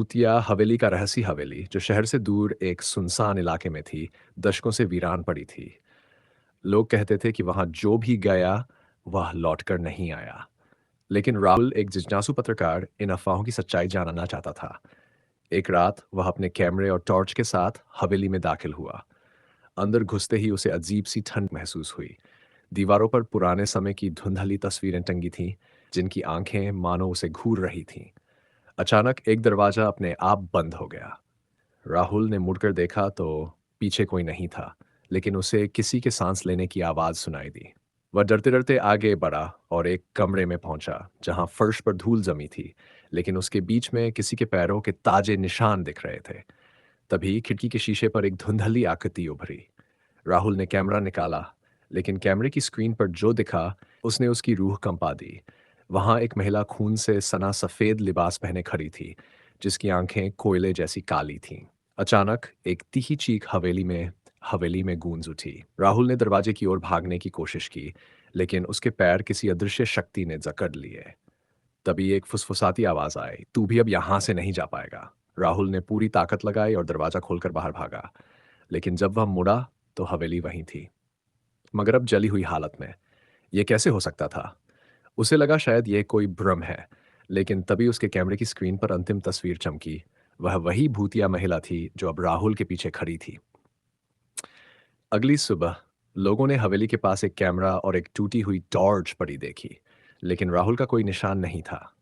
भूतिया हवेली का रहस्य हवेली, जो शहर से दूर एक सुनसान इलाके में थी, दशकों से वीरान पड़ी थी। लोग कहते थे कि वहां जो भी गया, वह लौटकर नहीं आया। लेकिन राहुल, एक जिज्ञासु पत्रकार, इन अफवाहों की सच्चाई जानना चाहता था। एक रात वह अपने कैमरे और टॉर्च के साथ हवेली में दाखिल हुआ। अंदर घुसते ही उसे अजीब सी ठंड महसूस हुई। दीवारों पर पुराने समय की धुंधली तस्वीरें टंगी थीं, जिनकी आंखें मानो उसे घूर रही थीं। अचानक एक दरवाजा अपने आप बंद हो गया। राहुल ने मुड़कर देखा तो पीछे कोई नहीं था, लेकिन उसे किसी के सांस लेने की आवाज सुनाई दी। वह डरते-डरते आगे बढ़ा और एक कमरे में पहुंचा, जहां फर्श पर धूल जमी थी, लेकिन उसके बीच में किसी के पैरों के ताजे निशान दिख रहे थे। तभी खिड़की के शीशे पर एक धुंधली आकृति उभरी। राहुल ने कैमरा निकाला, लेकिन कैमरे की स्क्रीन पर जो दिखा, उसने उसकी रूह कंपा दी। वहां एक महिला खून से सना सफेद लिबास पहने खड़ी थी, जिसकी आंखें कोयले जैसी काली थीं। अचानक एक तीखी चीख हवेली में गूंज उठी। राहुल ने दरवाजे की ओर भागने की कोशिश की, लेकिन उसके पैर किसी अदृश्य शक्ति ने जकड़ लिए। तभी एक फुसफुसाती आवाज आई, "तू भी अब यहां से नहीं जा पाएगा।" राहुल ने पूरी ताकत लगाई और दरवाजा खोलकर बाहर भागा। लेकिन जब वह मुड़ा, तो हवेली वहीं थी, मगर अब जली हुई हालत में। ये कैसे हो सकता था? उसे लगा शायद ये कोई भ्रम है, लेकिन तभी उसके कैमरे की स्क्रीन पर अंतिम तस्वीर चमकी। वह वही भूतिया महिला थी जो अब राहुल के पीछे खड़ी थी। अगली सुबह लोगों ने हवेली के पास एक कैमरा और एक टूटी हुई टॉर्च पड़ी देखी, लेकिन राहुल का कोई निशान नहीं था।